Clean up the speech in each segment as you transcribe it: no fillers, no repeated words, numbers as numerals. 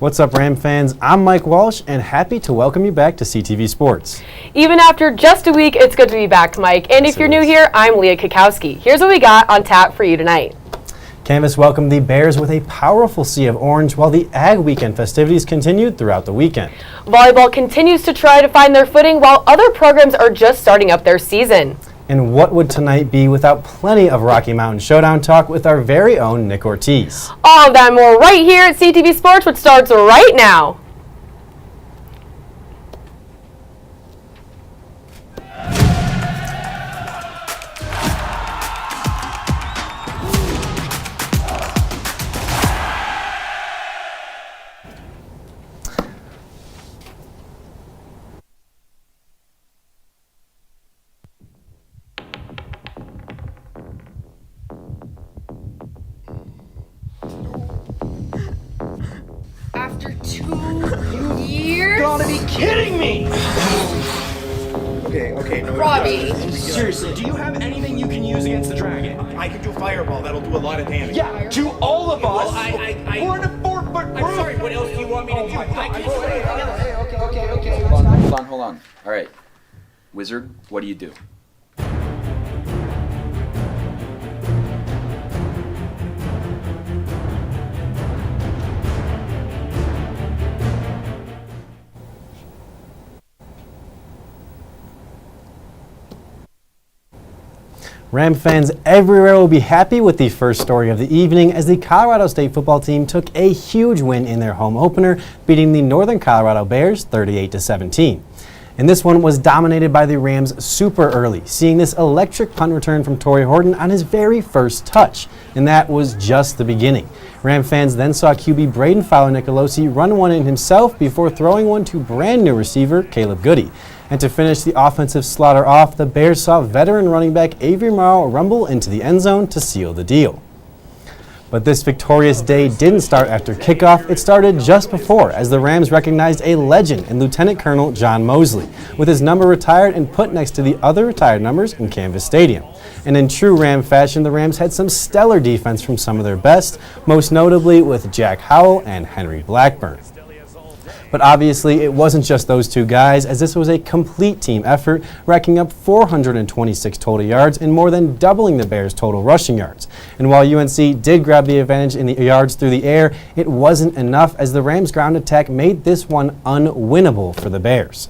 What's up, Ram fans? I'm Mike Walsh, and happy to welcome you back to CTV Sports. Even after just a week, it's good to be back, Mike. And if you're new here, I'm Leah Cackowski. Here's what we got on tap for you tonight. Canvas welcomed the Bears with a powerful sea of orange while the Ag Weekend festivities continued throughout the weekend. Volleyball continues to try to find their footing while other programs are just starting up their season. And what would tonight be without plenty of Rocky Mountain Showdown talk with our very own Nick Ortiz? All of that and more right here at CTV Sports, which starts right now. After 2 years? You gotta be kidding me! Okay, no. Robbie. Seriously, do you have anything you can use against the dragon? I can do fireball. That'll do a lot of damage. Yeah, to all of us. Well, I We're in a 4-foot roof. I'm sorry. What else do you want me to do? I can Okay. Hold on. All right. Wizard, what do you do? Ram fans everywhere will be happy with the first story of the evening as the Colorado State football team took a huge win in their home opener, beating the Northern Colorado Bears 38-17. And this one was dominated by the Rams super early, seeing this electric punt return from Torrey Horton on his very first touch. And that was just the beginning. Ram fans then saw QB Braden Fowler-Nicolosi run one in himself before throwing one to brand new receiver Caleb Goody. And to finish the offensive slaughter off, the Bears saw veteran running back Avery Morrow rumble into the end zone to seal the deal. But this victorious day didn't start after kickoff. It started just before, as the Rams recognized a legend in Lieutenant Colonel John Mosley, with his number retired and put next to the other retired numbers in Canvas Stadium. And in true Ram fashion, the Rams had some stellar defense from some of their best, most notably with Jack Howell and Henry Blackburn. But obviously, it wasn't just those two guys, as this was a complete team effort, racking up 426 total yards and more than doubling the Bears' total rushing yards. And while UNC did grab the advantage in the yards through the air, it wasn't enough, as the Rams' ground attack made this one unwinnable for the Bears.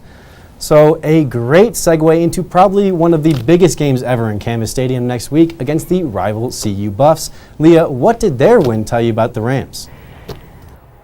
So a great segue into probably one of the biggest games ever in Canvas Stadium next week against the rival CU Buffs. Leah, what did their win tell you about the Rams?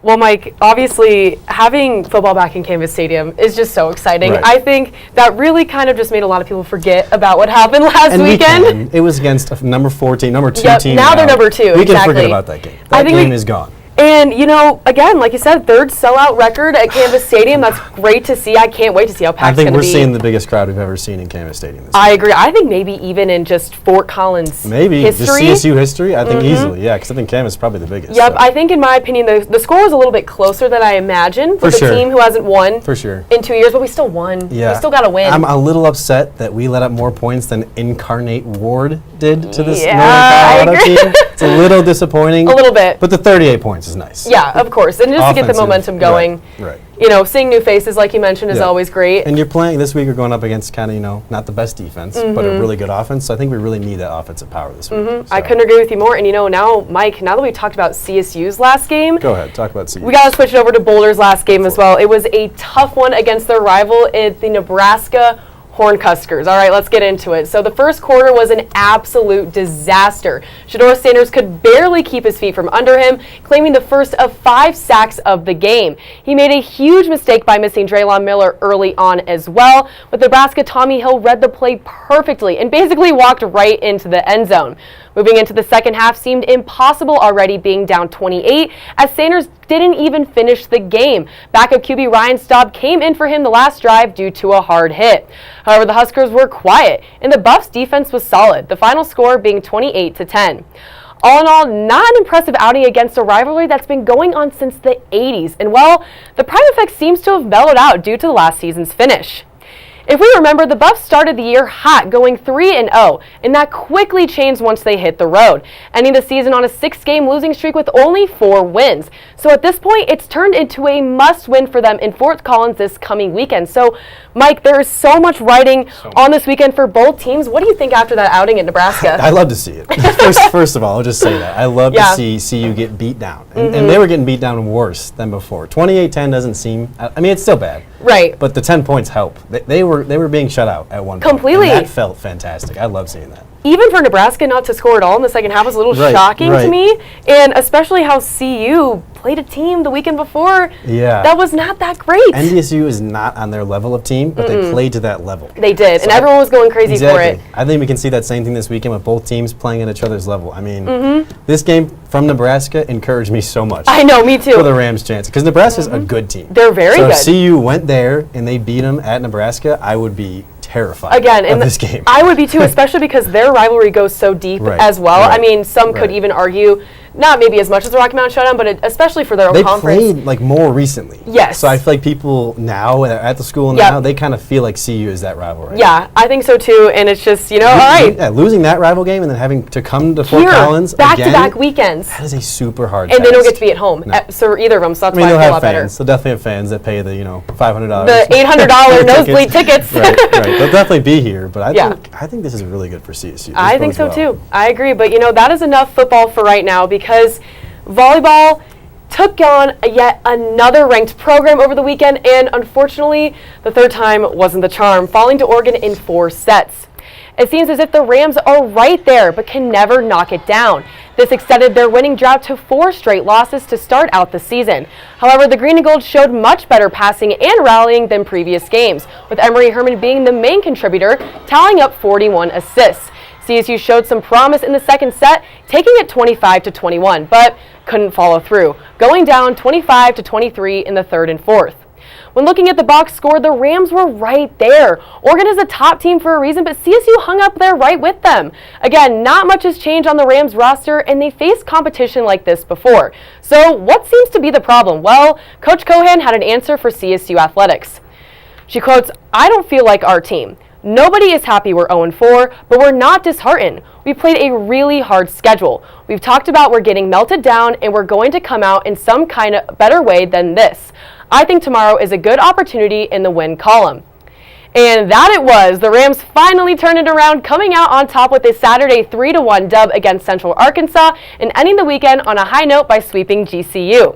Well, Mike, obviously having football back in Canvas Stadium is just so exciting. Right. I think that really kind of just made a lot of people forget about what happened last weekend. It was against a number 2 team. Now they're number 2. We exactly. can forget about that game. That game is gone. And, you know, again, like you said, third sellout record at Canvas Stadium. That's great to see. I can't wait to see how packed it's going to be. I think we're seeing the biggest crowd we've ever seen in Canvas Stadium this I year. agree. I think maybe even in just Fort Collins maybe history. Just CSU history, I think easily, yeah, because I think Canvas is probably the biggest. Yep, so. I think in my opinion the score was a little bit closer than I imagined for the team who hasn't won for sure in 2 years, but we still won. Yeah. We still got to win. I'm a little upset that we let up more points than Incarnate Ward did to this Northern I Colorado agree. team. It's a little disappointing. A little bit. But the 38 points is nice. Yeah, of course. And just to get the momentum going. Right. You know, seeing new faces, like you mentioned, is always great. And you're playing this week, you're going up against kind of, you know, not the best defense, but a really good offense. So I think we really need that offensive power this week. So. I couldn't agree with you more. And, you know, now, Mike, now that we talked about CSU's last game, Go ahead, talk about CSU. we got to switch it over to Boulder's last game as well. It was a tough one against their rival at the Nebraska Cornhuskers. All right, let's get into it. So the first quarter was an absolute disaster. Shador Sanders could barely keep his feet from under him, claiming the first of 5 sacks of the game. He made a huge mistake by missing Draylon Miller early on as well. With Nebraska, Tommy Hill read the play perfectly and basically walked right into the end zone. Moving into the second half seemed impossible already, being down 28, as Sanders didn't even finish the game. Backup QB Ryan Staub came in for him the last drive due to a hard hit. However, the Huskers were quiet, and the Buffs' defense was solid, the final score being 28-10. All in all, not an impressive outing against a rivalry that's been going on since the 80s, and well, the prime effect seems to have mellowed out due to the last season's finish. If we remember, the Buffs started the year hot, going 3-0, and that quickly changed once they hit the road, ending the season on a 6-game losing streak with only 4 wins. So at this point, it's turned into a must-win for them in Fort Collins this coming weekend. So, Mike, there is so much riding on this weekend for both teams. What do you think after that outing in Nebraska? I love to see it. First of all, I'll just say that. I love to see CU get beat down. And they were getting beat down worse than before. 28-10 doesn't seem, I mean, it's still bad. Right. But the 10 points help. They were being shut out at one point. Completely. And that felt fantastic. I love seeing that. Even for Nebraska not to score at all in the second half was a little shocking to me, and especially how CU played a team the weekend before that was not that great. NDSU is not on their level of team, but they played to that level. They did, and everyone was going crazy for it. I think we can see that same thing this weekend with both teams playing at each other's level. I mean, this game from Nebraska encouraged me so much. I know, me too. For the Rams' chance, because Nebraska's a good team. They're very good. So if CU went there and they beat them at Nebraska, I would be terrified of this game. I would be too, especially because their rivalry goes so deep as well. I mean, some could even argue, not maybe as much as the Rocky Mountain Showdown, but especially for their own conference. They played like more recently. Yes. So I feel like people now at the school now, they kind of feel like CU is that rivalry. Yeah, I think so too, and it's just, all right. Yeah, losing that rival game and then having to come to Fort Collins back-to-back weekends. That is a super hard And task. they don't get to be at home, so either of them, so that's why I feel a lot better. They'll definitely have fans that pay the, $500. The $800 nosebleed tickets. right. They'll definitely be here, but I think this is really good for CSU. I think so too. I agree, but that is enough football for right now because volleyball took on yet another ranked program over the weekend, and unfortunately, the third time wasn't the charm, falling to Oregon in 4 sets. It seems as if the Rams are right there, but can never knock it down. This extended their winning drought to 4 straight losses to start out the season. However, the Green and Gold showed much better passing and rallying than previous games, with Emery Herman being the main contributor, tallying up 41 assists. CSU showed some promise in the second set, taking it 25-21, but couldn't follow through, going down 25-23 in the third and fourth. When looking at the box score, the Rams were right there. Oregon is a top team for a reason, but CSU hung up there right with them. Again, not much has changed on the Rams roster, and they faced competition like this before. So what seems to be the problem? Well, Coach Cohan had an answer for CSU athletics. She quotes, "I don't feel like our team. Nobody is happy we're 0-4, but we're not disheartened. We played a really hard schedule. We've talked about we're getting melted down, and we're going to come out in some kind of better way than this. I think tomorrow is a good opportunity in the win column." And that it was. The Rams finally turned it around, coming out on top with a Saturday 3-1 dub against Central Arkansas and ending the weekend on a high note by sweeping GCU.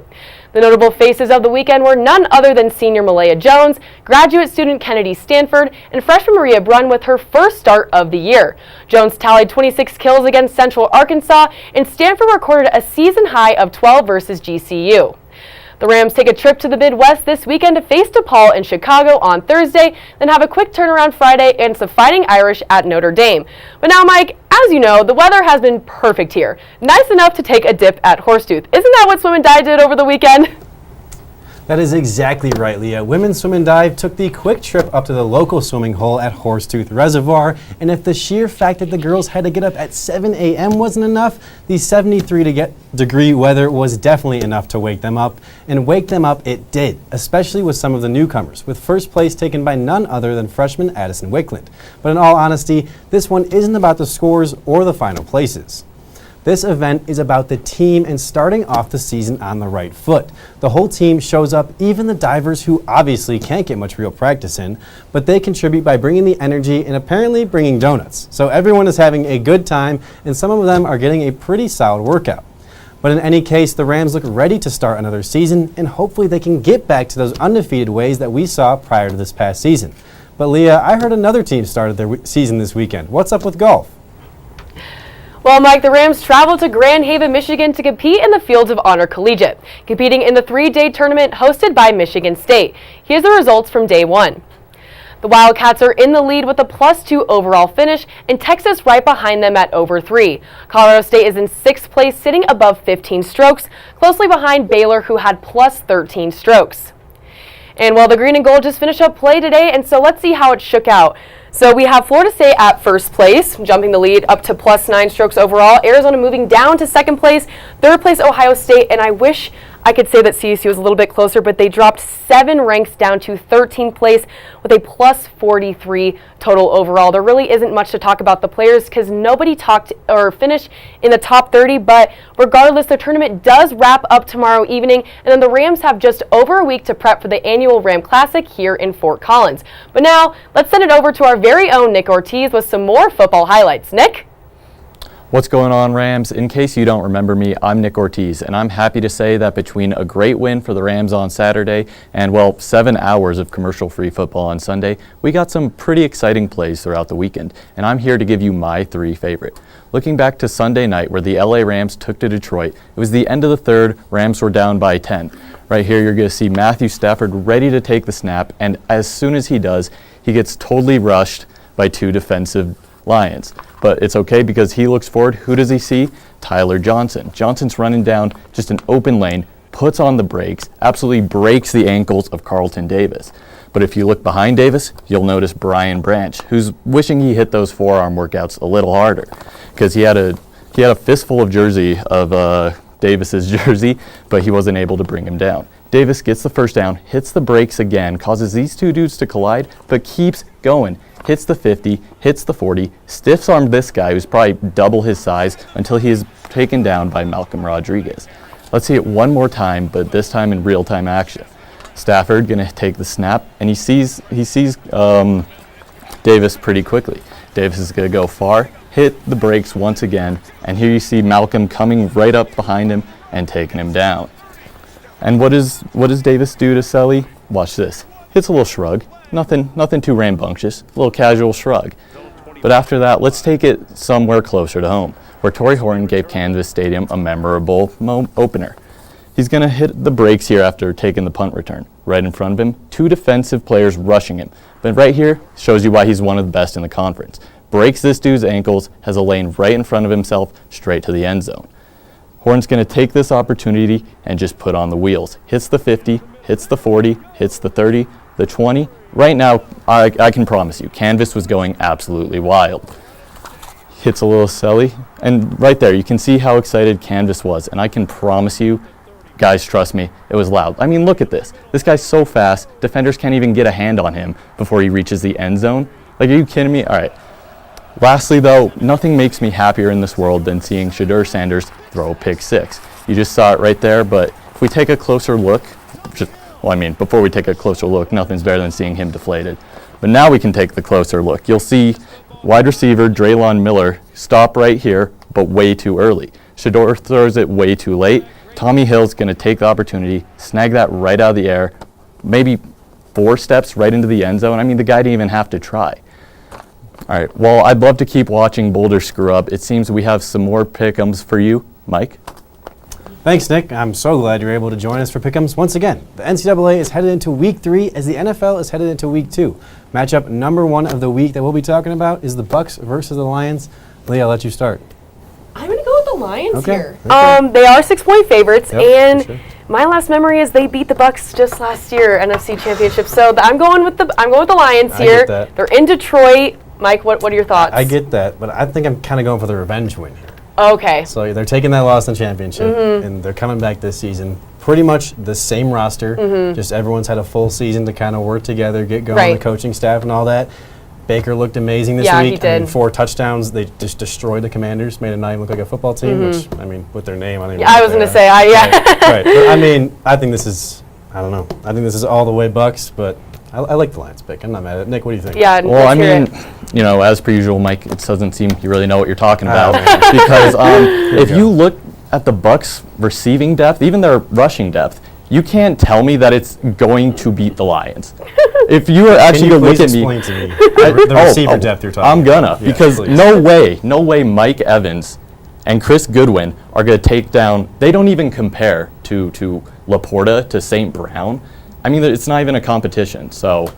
The notable faces of the weekend were none other than senior Malaya Jones, graduate student Kennedy Stanford, and freshman Maria Brunn with her first start of the year. Jones tallied 26 kills against Central Arkansas, and Stanford recorded a season high of 12 versus GCU. The Rams take a trip to the Midwest this weekend to face DePaul in Chicago on Thursday, then have a quick turnaround Friday against the Fighting Irish at Notre Dame. But now, Mike, as you know, the weather has been perfect here. Nice enough to take a dip at Horsetooth. Isn't that what Swim and Dive did over the weekend? That is exactly right, Leah. Women's Swim and Dive took the quick trip up to the local swimming hole at Horsetooth Reservoir, and if the sheer fact that the girls had to get up at 7 a.m. wasn't enough, the 73-degree weather was definitely enough to wake them up, and wake them up it did, especially with some of the newcomers, with first place taken by none other than freshman Addison Wickland. But in all honesty, this one isn't about the scores or the final places. This event is about the team and starting off the season on the right foot. The whole team shows up, even the divers who obviously can't get much real practice in, but they contribute by bringing the energy and apparently bringing donuts. So everyone is having a good time, and some of them are getting a pretty solid workout. But in any case, the Rams look ready to start another season, and hopefully they can get back to those undefeated ways that we saw prior to this past season. But Leah, I heard another team started their season this weekend. What's up with golf? Well, Mike, the Rams traveled to Grand Haven, Michigan to compete in the Fields of Honor Collegiate, competing in the 3-day tournament hosted by Michigan State. Here's the results from day 1. The Wildcats are in the lead with a +2 overall finish, and Texas right behind them at over 3. Colorado State is in 6th place, sitting above 15 strokes, closely behind Baylor, who had +13 strokes. And well, the Green and Gold just finished up play today, and so let's see how it shook out. So we have Florida State at first place, jumping the lead up to +9 strokes overall. Arizona moving down to second place. Third place, Ohio State. And I wish I could say that CSU was a little bit closer, but they dropped 7 ranks down to 13th place with a plus 43 total overall. There really isn't much to talk about the players because nobody talked or finished in the top 30, but regardless, the tournament does wrap up tomorrow evening, and then the Rams have just over a week to prep for the annual Ram Classic here in Fort Collins. But now, let's send it over to our very own Nick Ortiz with some more football highlights. Nick? What's going on, Rams? In case you don't remember me, I'm Nick Ortiz, and I'm happy to say that between a great win for the Rams on Saturday and, well, 7 hours of commercial-free football on Sunday, we got some pretty exciting plays throughout the weekend, and I'm here to give you my 3 favorite. Looking back to Sunday night where the LA Rams took to Detroit, it was the end of the third, Rams were down by 10. Right here you're going to see Matthew Stafford ready to take the snap, and as soon as he does, he gets totally rushed by 2 defensive Lions. But it's okay because he looks forward. Who does he see? Tyler Johnson. Johnson's running down just an open lane, puts on the brakes, absolutely breaks the ankles of Carlton Davis. But if you look behind Davis, you'll notice Brian Branch, who's wishing he hit those forearm workouts a little harder because he had a fistful of jersey of Davis's jersey, but he wasn't able to bring him down. Davis gets the first down, hits the brakes again, causes these 2 dudes to collide, but keeps going. Hits the 50, hits the 40, stiffs armed this guy who's probably double his size until he is taken down by Malcolm Rodriguez. Let's see it one more time, but this time in real-time action. Stafford gonna take the snap, and he sees Davis pretty quickly. Davis is gonna go far, hit the brakes once again, and here you see Malcolm coming right up behind him and taking him down. And what does Davis do to Sully? Watch this. Hits a little shrug. Nothing too rambunctious. A little casual shrug. But after that, let's take it somewhere closer to home, where Torrey Horton gave Canvas Stadium a memorable opener. He's going to hit the brakes here after taking the punt return. Right in front of him, 2 defensive players rushing him. But right here shows you why he's one of the best in the conference. Breaks this dude's ankles, has a lane right in front of himself, straight to the end zone. Horton's going to take this opportunity and just put on the wheels. Hits the 50, hits the 40, hits the 30, the 20. Right now, I can promise you, Canvas was going absolutely wild. Hits a little Sully, and right there, you can see how excited Canvas was, and I can promise you, guys, trust me, it was loud. I mean, look at this. This guy's so fast, defenders can't even get a hand on him before he reaches the end zone. Like, are you kidding me? All right. Lastly, though, nothing makes me happier in this world than seeing Shedeur Sanders throw a pick 6. You just saw it right there, but if we take a closer look, before we take a closer look, nothing's better than seeing him deflated. But now we can take the closer look. You'll see wide receiver Draylon Miller stop right here, but way too early. Shedeur throws it way too late. Tommy Hill's going to take the opportunity, snag that right out of the air, maybe 4 steps right into the end zone. I mean, the guy didn't even have to try. All right, well, I'd love to keep watching Boulder screw up. It seems we have some more pick'ems for you. Mike? Thanks, Nick. I'm so glad you're able to join us for Pick'ems once again. The NCAA is headed into Week 3 as the NFL is headed into Week 2. Matchup number 1 of the week that we'll be talking about is the Bucks versus the Lions. Leah, I'll let you start. I'm going to go with the Lions here. Okay. They are 6-point favorites, Yep, and for sure. my last memory is they beat the Bucks just last year, NFC Championship. So I'm going with the Lions I here. get that. They're in Detroit. Mike, what are your thoughts? I get that, but I think I'm kind of going for the revenge win here. Okay. So they're taking that loss in the championship, and they're coming back this season. Pretty much the same roster, just everyone's had a full season to kind of work together, get going, Right. the coaching staff and all that. Baker looked amazing this Yeah, week. he did. I mean, 4 touchdowns. They just destroyed the Commanders, made them not even look like a football team, which, I mean, with their name, I don't even know I what was they going to are. say, Right. But, I mean, I think this is, I don't know. I think this is all the way Bucks, but I like the Lions pick. I'm not mad at it. Nick, what do you think? Yeah. Well, I let's hear mean, it. you know, as per usual, Mike, it doesn't seem you really know what you're talking Oh, about man. because if go. you look at the Bucks' receiving depth, even their rushing depth, you can't tell me that it's going to beat the Lions. If you were actually Can you going to please look at me, explain to me the receiver depth you're talking I'm about? gonna Yes, because please. no way Mike Evans and Chris Goodwin are going to take down. They don't even compare to Laporta, to St. Brown. I mean, it's not even a competition. So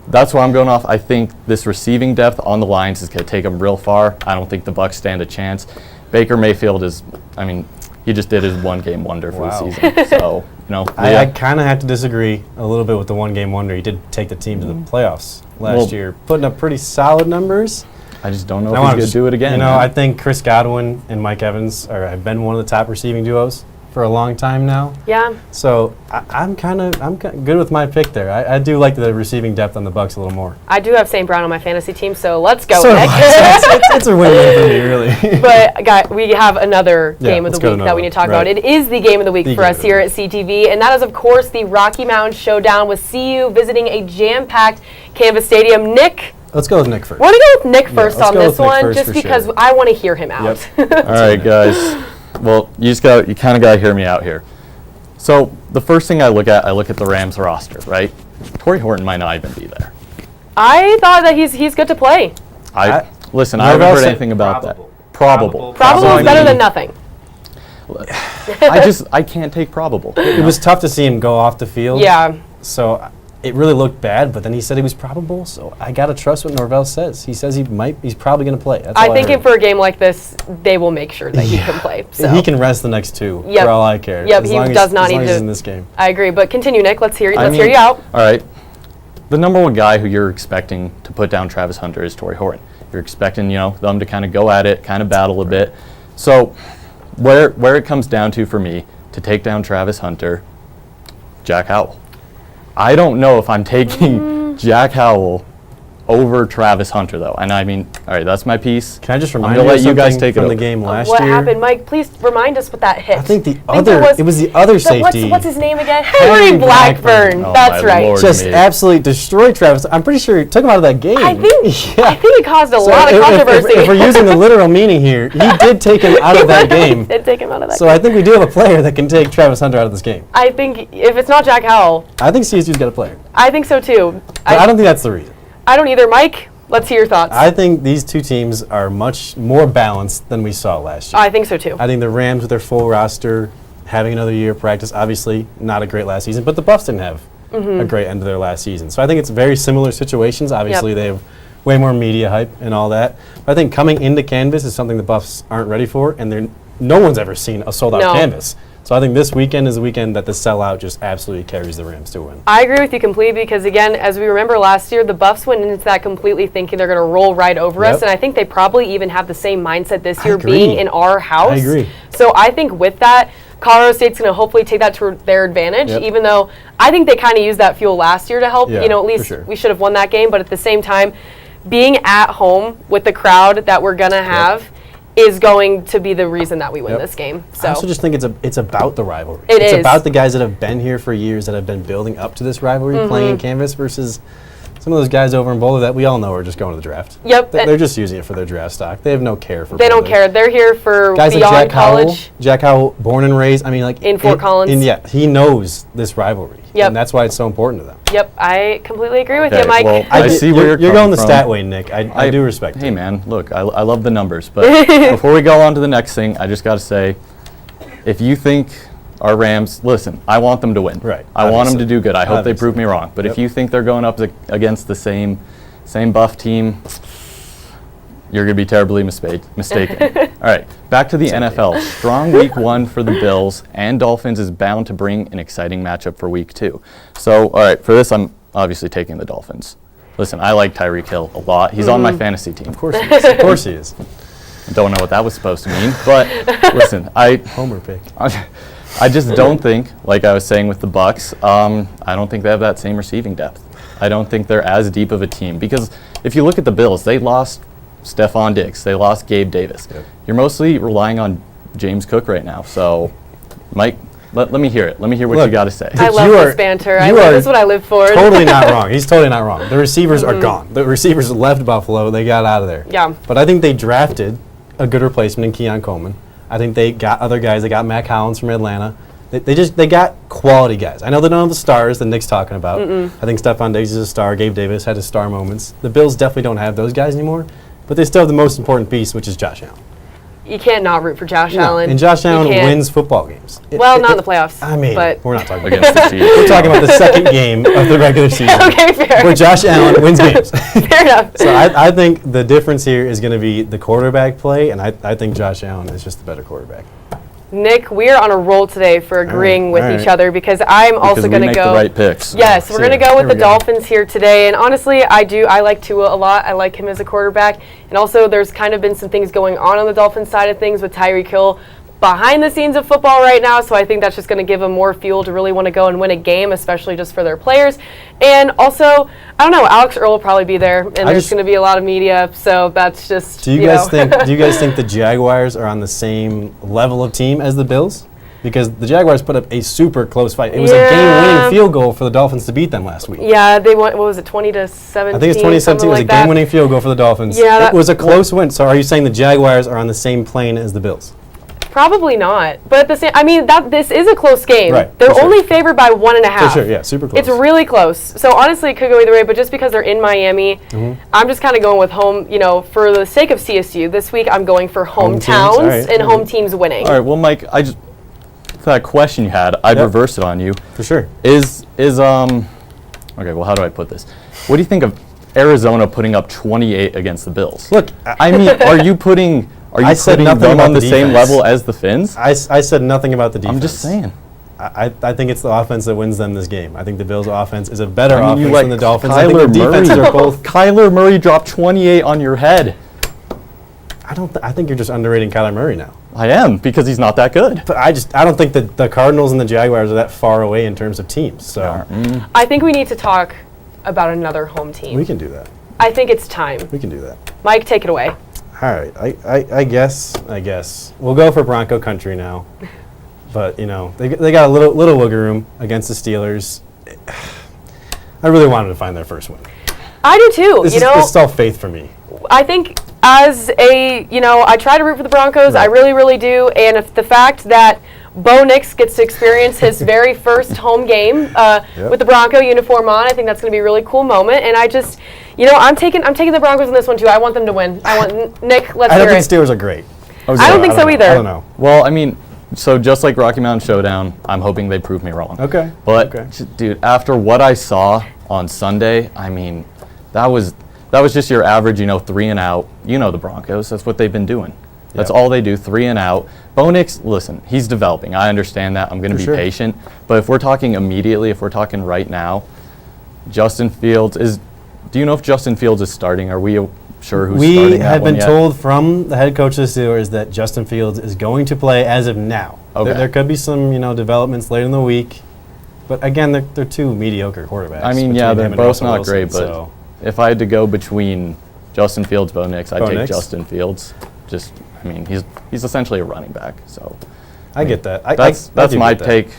that's why I'm going off. I think this receiving depth on the Lions is going to take them real far. I don't think the Bucs stand a chance. Baker Mayfield is, I mean, he just did his one-game wonder for Wow. the season. So, you know, I kind of have to disagree a little bit with the one-game wonder. He did take the team to the playoffs last Well, year, putting up pretty solid numbers. I just don't know I if wanna he's going just- to do it again. You know, man. I think Chris Godwin and Mike Evans have been one of the top receiving duos for a long time now. Yeah. So I'm kind of good with my pick there. I do like the receiving depth on the Bucks a little more. I do have St. Brown on my fantasy team, so let's go, So Nick. it's a win-win for me, really. But guys, we have another Yeah, game of the let's go to week that we need to talk another about. one. It is the game of the week The for game us of the here week. at CTV, and that is, of course, the Rocky Mountain Showdown with CU visiting a jam-packed Canvas Stadium. Nick, Let's go with Nick first. we're going to go with Nick first let's on go this with Nick one, first just for because sure. I want to hear him out. All right, guys. Well, you kind of got to hear me out here. So the first thing I look at the Rams roster, right? Torrey Horton might not even be there. I thought that he's good to play. Listen, I haven't Norvell heard said anything about probable. that. Probable. Probable So, is better than nothing. I can't take probable. It was tough to see him go off the field. Yeah. So it really looked bad, but then he said he was probable, so I got to trust what Norvell says. He says he's probably going to play. That's I all think heard. for a game like this, they will make sure that he can play. So. He can rest the next two, Yep. for all I care. Yep, as he long as- does not as need long as to- he's in this game. I agree, but continue, Nick. Let's hear I you mean, out. All right. The number one guy who you're expecting to put down Travis Hunter is Torrey Horton. You're expecting, them to kind of go at it, kind of battle a bit. So where it comes down to for me to take down Travis Hunter, Jack Howell. I don't know if I'm taking Jack Howell over Travis Hunter, though. And I mean, all right, that's my piece. Can I just I'm remind gonna you let of you guys something take it from the over. game last What year? happened, Mike? Please remind us what that hit. I think it there was the other safety. What's his name again? Henry Henry Blackburn. Blackburn. Oh, That's my right. Lord. Just me. absolutely destroyed Travis. I'm pretty sure he took him out of that game. I think Yeah. I think it caused a So lot of controversy. If we're using the literal meaning here, he did take him out of that game. Did take him out of that So game. I think we do have a player that can take Travis Hunter out of this game. I think if it's not Jack Howell, I think CSU's got a player. I think so too. But I don't think that's the reason. I don't either. Mike, let's hear your thoughts. I think these two teams are much more balanced than we saw last year. I think so too. I think the Rams with their full roster, having another year of practice, obviously not a great last season, but the Buffs didn't have a great end of their last season. So I think it's very similar situations. Obviously they have way more media hype and all that. But I think coming into Canvas is something the Buffs aren't ready for, and no one's ever seen a sold-out No. Canvas. So I think this weekend is a weekend that the sellout just absolutely carries the Rams to a win. I agree with you completely because, again, as we remember last year, the Buffs went into that completely thinking they're going to roll right over us, Yep. and I think they probably even have the same mindset this I year agree. being in our house. I agree. So I think with that, Colorado State's going to hopefully take that to their advantage, Yep. even though I think they kind of used that fuel last year to help. Yeah, at for least sure. we should have won that game, but at the same time, being at home with the crowd that we're going to have is going to be the reason that we win Yep. this game. I So also just think it's about the rivalry. It it's is. about the guys that have been here for years, that have been building up to this rivalry, playing in Canvas versus some of those guys over in Boulder that we all know are just going to the draft. Yep. They're just using it for their draft stock. They have no care for they don't Boulder. care. They're here for Guys like beyond Jack college. Howell, Jack Howell, born and raised. I mean, like In Fort Collins. Yeah, he knows this rivalry. Yep. And that's why it's so important to them. Yep, I completely agree with Okay, you, Mike. well, I see where you're you're going coming the from. stat way, Nick. I do respect Hey, it. man, look, I love the numbers, but before we go on to the next thing, I just got to say, if you think our Rams, listen, I want them to win. Right, I want them obviously. to do good. I hope they Obviously. prove me wrong. But if Yep. you think they're going up against the same Buff team, you're going to be terribly mistaken. All right, back to the NFL. Strong week 1 for the Bills, and Dolphins is bound to bring an exciting matchup for week 2. So, all right, for this, I'm obviously taking the Dolphins. Listen, I like Tyreek Hill a lot. He's on my fantasy team. Of course he is. Of course he is. Don't know what that was supposed to mean, but listen, Homer pick. I just don't think, like I was saying with the Bucks, I don't think they have that same receiving depth. I don't think they're as deep of a team because if you look at the Bills, they lost Stephon Diggs, they lost Gabe Davis. Yep. You're mostly relying on James Cook right now. So, Mike, let me hear it. Let me hear what Look, you got to say. I love You this are- banter. you are This is what I live for. Totally not wrong. He's totally not wrong. The receivers are gone. The receivers left Buffalo. They got out of there. Yeah. But I think they drafted a good replacement in Keon Coleman. I think they got other guys. They got Matt Collins from Atlanta. They got quality guys. I know they don't have the stars that Nick's talking about. I think Stephon Diggs is a star. Gabe Davis had his star moments. The Bills definitely don't have those guys anymore. But they still have the most important piece, which is Josh Allen. You can't not root for Josh Allen. And Josh You Allen can't. wins football games. Well, not in the playoffs. I mean, but we're not talking about Against the Chiefs. We're talking about the second game of the regular season. okay, fair. Where Josh Allen wins games. Fair enough. So I think the difference here is going to be the quarterback play, and I think Josh Allen is just the better quarterback. Nick, we are on a roll today for agreeing with all each right. other because I'm also Because we going to make go. the right picks. Yes, we're So, going to go with here the we go. Dolphins here today. And honestly, I like Tua a lot. I like him as a quarterback. And also, there's kind of been some things going on the Dolphins side of things with Tyreek Hill behind the scenes of football right now, so I think that's just going to give them more fuel to really want to go and win a game, especially just for their players. And also, I don't know, Alex Earl will probably be there, and there's going to be a lot of media, so that's just, Do you guys think the Jaguars are on the same level of team as the Bills? Because the Jaguars put up a super close fight. It was a game-winning field goal for the Dolphins to beat them last week. Yeah, they won, what was it, 20-17? I think it's 2017. It was a game-winning field goal for the Dolphins. Yeah, it was a close win. So are you saying the Jaguars are on the same plane as the Bills? Probably not. But at the same, I mean, this is a close game. Right, They're for sure. only favored by 1.5. For sure, yeah, super close. It's really close. So honestly, it could go either way. But just because they're in Miami, I'm just kind of going with home. You know, for the sake of CSU, this week I'm going for hometowns and home teams winning. All right, well, Mike, for that question you had, I'd reverse it on you. For sure. Okay, well, how do I put this? What do you think of Arizona putting up 28 against the Bills? Look, I mean, are you putting nothing them about on the the same defense. level as the Finns? I said nothing about the defense. I'm just saying. I think it's the offense that wins them this game. I think the Bills' offense is a better I mean, you offense let than the Dolphins. I think Kyler their defenses Murray. are both. Kyler Murray dropped 28 on your head. I think you're just underrating Kyler Murray now. I am, because he's not that good. But I don't think that the Cardinals and the Jaguars are that far away in terms of teams. So I think we need to talk about another home team. we can do that. I think it's time. We can do that. Mike, take it away. All right. I guess we'll go for Bronco Country now. But you know they got a little wiggle room against the Steelers. I really wanted to find their first win. I do too. This is all faith for me. I think as I try to root for the Broncos. I really, really do. And if the fact that Bo Nix gets to experience his very first home game with the Bronco uniform on, I think that's going to be a really cool moment. And I just, I'm taking the Broncos in this one too. I want them to win. I want Nick. Let's I hear don't it. think the Steelers are great. I don't think so either. I don't know. Well, I mean, so just like Rocky Mountain Showdown, I'm hoping they prove me wrong. Okay. But, dude, after what I saw on Sunday, I mean, that was just your average, 3 and out. You know the Broncos. That's what they've been doing. That's all they do, 3 and out. Bo Nix, listen, he's developing. I understand that. I'm going to be patient. But if we're talking immediately, if we're talking right now, Justin Fields is – do you know if Justin Fields is starting? Are we sure who's starting We that have one been yet? told from the head coach of the Steelers that Justin Fields is going to play as of now. Okay. There could be some, developments later in the week. But again, they're two mediocre quarterbacks. I mean, between yeah, him they're and both Russell not Wilson, great, but so. if I had to go between Justin Fields, Bo Nix, I'd Bo take Nix? Justin Fields. He's essentially a running back, so I get that. I that's do my get that. take.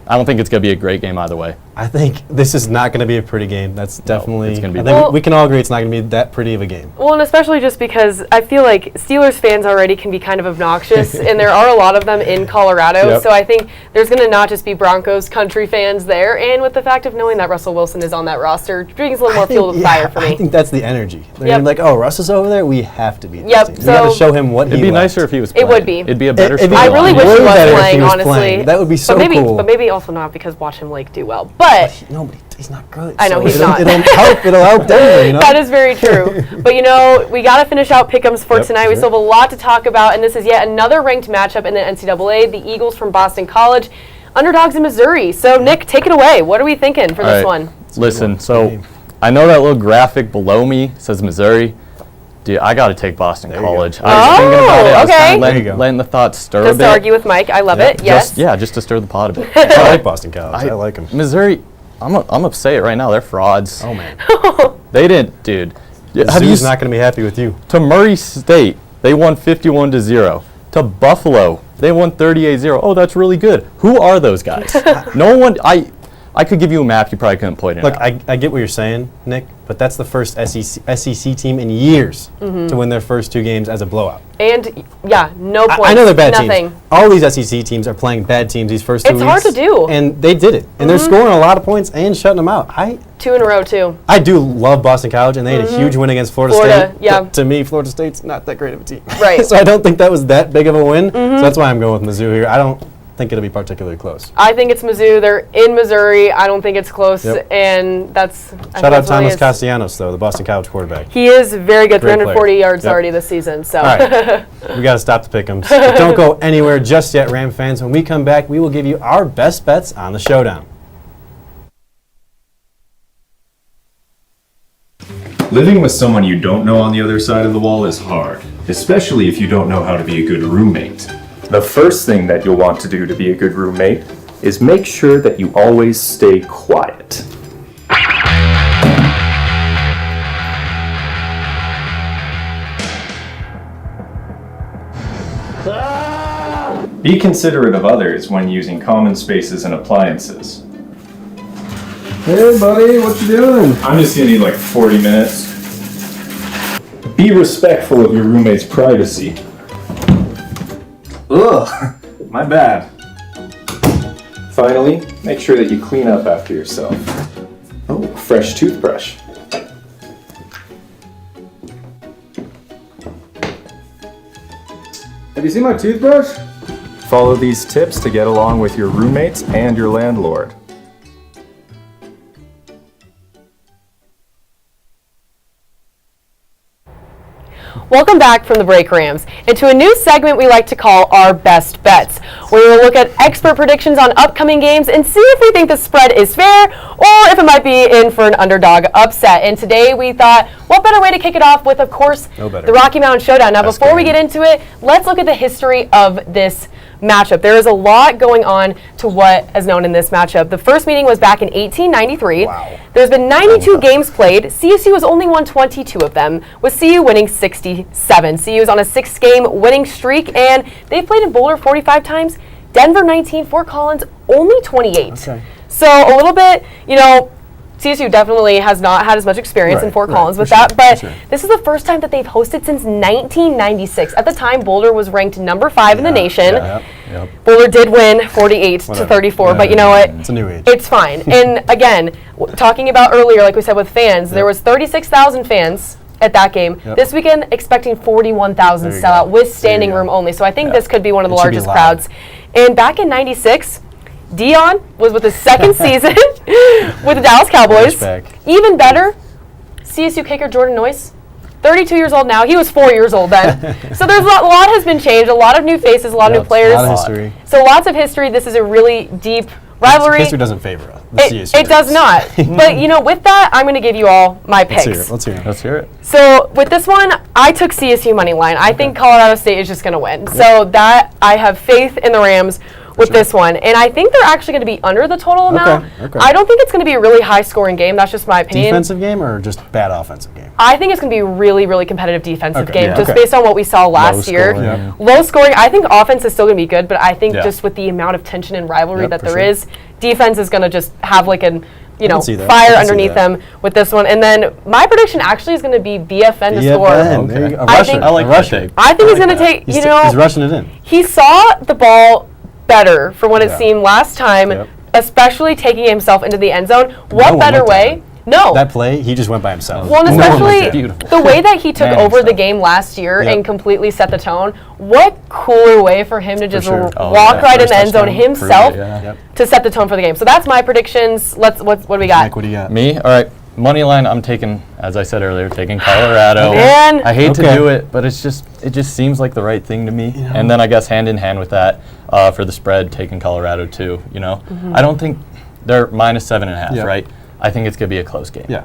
I don't think it's going to be a great game either way. I think this is not going to be a pretty game. That's definitely. it's gonna be I bad. think we can all agree it's not going to be that pretty of a game. Well, and especially just because I feel like Steelers fans already can be kind of obnoxious, and there are a lot of them in Colorado. Yep. So I think there's going to not just be Broncos country fans there, and with the fact of knowing that Russell Wilson is on that roster, brings a little more fuel to the fire for me. I think that's the energy. They're Yep. gonna be like, oh, Russ is over there. We have to beat Yep, this team. We got to so- show him what It'd he be left. nicer if he was It playing. would be. It'd be a better It'd be I storyline. really wish way he was better if he playing, was honestly. playing. That would be so but maybe, cool. But maybe also not because watch him do well. But He's not good. I know, so he's it'll, not. It'll help Denver, that is very true. But we got to finish out pick'ems for Yep, tonight. We sure. still have a lot to talk about, and this is yet another ranked matchup in the NCAA. The Eagles from Boston College, underdogs in Missouri. So Nick, take it away. What are we thinking for this All right. one? Listen, Good so game. I know that little graphic below me says Missouri. Dude, I got to take Boston There you go. College. I was thinking about it. I was okay. kind of There you go. letting the thoughts stir a Just bit. to argue with Mike, I love it. Yes. Just to stir the pot a bit. I like Boston College. I like him. Missouri, I'm gonna say it right now. They're frauds. Oh man, They didn't, dude. Have you Zoo's not going to be happy with you. to Murray State? They won 51-0. To Buffalo, they won 38-0. Oh, that's really good. Who are those guys? No one. I could give you a map. You probably couldn't point it Look, out. I get what you're saying, Nick, but that's the first SEC team in years to win their first 2 games as a blowout. And no points. I know they're bad Nothing. teams. All these SEC teams are playing bad teams these first 2 It's weeks. hard to do. And they did it. And they're scoring a lot of points and shutting them out. 2 in a row too. I do love Boston College, and they had a huge win against Florida Florida, State. yeah. But to me, Florida State's not that great of a team. Right. So I don't think that was that big of a win. So that's why I'm going with Mizzou here. I don't think it'll be particularly close. I think it's Mizzou. They're in Missouri. I don't think it's close, Yep. and that's. Shout out Thomas Castellanos, though, the Boston College quarterback. He is very good, Great 340 player. yards Yep. already this season. So. All right, we got to stop the pick'ems. But don't go anywhere just yet, Ram fans. When we come back, we will give you our best bets on the showdown. Living with someone you don't know on the other side of the wall is hard, especially if you don't know how to be a good roommate. The first thing that you'll want to do to be a good roommate is make sure that you always stay quiet. Be considerate of others when using common spaces and appliances. Hey buddy, what you doing? I'm just gonna need like 40 minutes. Be respectful of your roommate's privacy. Ugh, my bad. Finally, make sure that you clean up after yourself. Oh, a fresh toothbrush. Have you seen my toothbrush? Follow these tips to get along with your roommates and your landlord. Welcome back from the break, Rams, into a new segment we like to call our best bets, where we will look at expert predictions on upcoming games and see if we think the spread is fair or if it might be in for an underdog upset. And today we thought, what better way to kick it off with, of course, the Rocky Mountain Showdown. Now, before we get into it, let's look at the history of this matchup. There is a lot going on to what is known in this matchup. The first meeting was back in 1893. Wow. There's been 92 games played. CSU has only won 22 of them, with CU winning 67. CU is on a 6-game winning streak, and they've played in Boulder 45 times. Denver 19, Fort Collins only 28. Okay. So a little bit, CSU definitely has not had as much experience in Fort Collins with that, but this is the first time that they've hosted since 1996. At the time, Boulder was ranked number 5 in the nation. Boulder did win 48 to 34, but you know what? It's a new age. It's fine. And again, talking about earlier, like we said with fans, there was 36,000 fans at that game. This weekend, expecting 41,000 sellout with standing room only. So I think this could be one of the largest crowds. And back in 96, Dion was with his second season with the Dallas Cowboys. Even better, CSU kicker Jordan Noyce, 32 years old now. He was 4 years old then. So there's a lot has been changed, a lot of new faces, a lot of new players. A lot of history. So lots of history. This is a really deep rivalry. History doesn't favor us. It does not. But with that, I'm going to give you all my picks. Let's hear it. So with this one, I took CSU money line. I think Colorado State is just going to win. So that I have faith in the Rams with this one. And I think they're actually going to be under the total amount. I don't think it's going to be a really high-scoring game. That's just my opinion. Defensive game or just bad offensive game? I think it's going to be a really, really competitive defensive game, just based on what we saw last year. Low scoring. I think offense is still going to be good, but I think just with the amount of tension and rivalry that there is, defense is going to just have like an fire underneath them with this one. And then my prediction actually is going to be BFN to score. I like Russian. I think he's going to take, he's rushing it in. He saw the ball better for what it seemed last time, especially taking himself into the end zone. What better way? No. That play, he just went by himself. Well, and especially the way that he took over the game last year and completely set the tone. What cooler way for him to just walk right in the end zone himself to set the tone for the game. So that's my predictions. What do we got? Mike, what do you got? Me? All right. Money line, I'm taking, as I said earlier, taking Colorado. Man. I hate to do it, but it just seems like the right thing to me. And then I guess hand in hand with that, for the spread, taking Colorado too. I don't think they're -7.5, right? I think it's gonna be a close game. Yeah.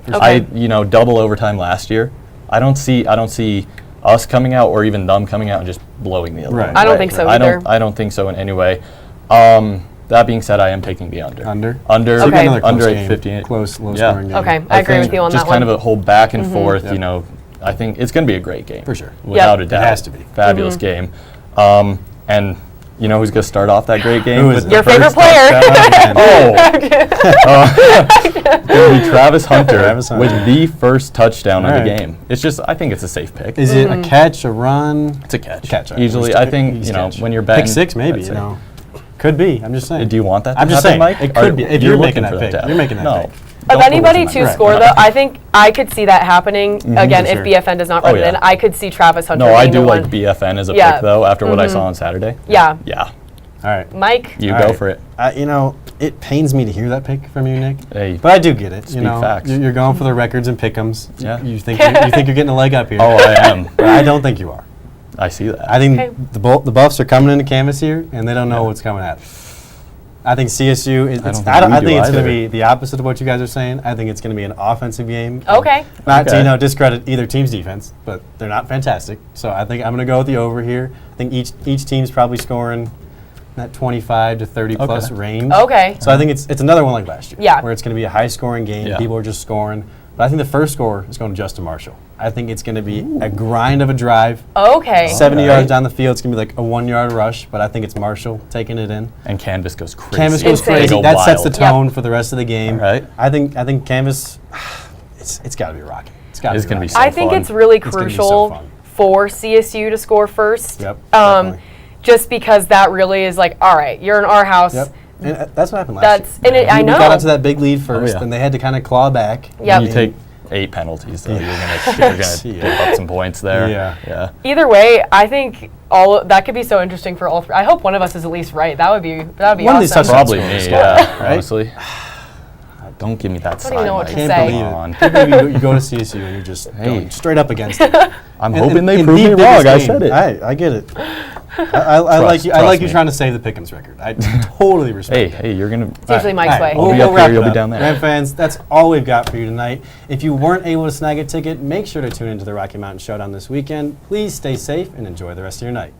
Double overtime last year. I don't see us coming out or even them coming out and just blowing the other one. I don't think so either. I don't think so in any way. That being said, I am taking the under. Under Okay. Under 8:58. Close, low scoring game. Okay, I agree with you on that one. Just kind of a whole back and forth. I think it's going to be a great game for sure, without a doubt. It has to be Fabulous game. And you know who's going to start off that great game? Who is your favorite player? Going to be Travis Hunter with the first touchdown of the game. It's just, I think it's a safe pick. Is it a catch, a run? It's a catch. Catch. Usually, I think when you're betting, pick six, maybe. Could be. I'm just saying. Do you want that? I'm just saying. Mike? It could be. If you're making that pick, you're making that pick. Of anybody to score, though, I think I could see that happening. Again, if BFN does not run it in, I could see Travis Hunter. No, I do like BFN as a pick, though, after what I saw on Saturday. Yeah. Yeah. All right. Mike? You go for it. It pains me to hear that pick from you, Nick. Hey, but I do get it. Speak facts. You're going for the records and pick'ems. Yeah. You think you're getting a leg up here. Oh, I am. But I don't think you are. I see that. I think the Buffs are coming into canvas here, and they don't know what's coming at them. I think CSU is. I don't think I we think do it's going to either. be the opposite of what you guys are saying. I think it's going to be an offensive game. Okay. Not Okay. to discredit either team's defense, but they're not fantastic. So I think I'm going to go with the over here. I think each team's probably scoring that 25 to 30 plus range. Okay. So I think it's another one like last year. Yeah. Where it's going to be a high scoring game. Yeah. People are just scoring. But I think the first score is going to Justin Marshall. I think it's going to be a grind of a drive. Okay. 70 Alright. yards down the field. It's going to be like a 1 yard rush, but I think it's Marshall taking it in. And Canvas goes crazy. Canvas goes Insane. crazy. They go That sets the wild. tone for the rest of the game. Right. I think Canvas, it's got to be Rocky. It's got to It's be gonna be Rocky. so I think fun. it's really gonna be so crucial fun. for CSU to score first. Yep, definitely. Just because that really is like, all right, you're in our house. Yep. And that's what happened last year. I We know. got out to that big lead first, yeah. and they had to kind of claw back. Yep. You take 8 penalties, so you're gonna give up some points there. Yeah. Either way, I think that could be so interesting for all three. I hope one of us is at least right. That would be One of these awesome. touchdowns Probably scores, me, right? honestly. Don't give me that don't even know what to sidelight. say. Can't believe on. it. Can't believe you go to CSU and you're just going straight up against it. I'm In- hoping they in prove the me biggest wrong. I game. said it. I get it. I like you. I trust like you me. trying to save the Pickens record. I totally respect it. Hey, you're gonna. It's usually Mike's way. I'll be up wrap here, it you'll be up. down there. Ram fans, that's all we've got for you tonight. If you weren't able to snag a ticket, make sure to tune into the Rocky Mountain Showdown this weekend. Please stay safe and enjoy the rest of your night.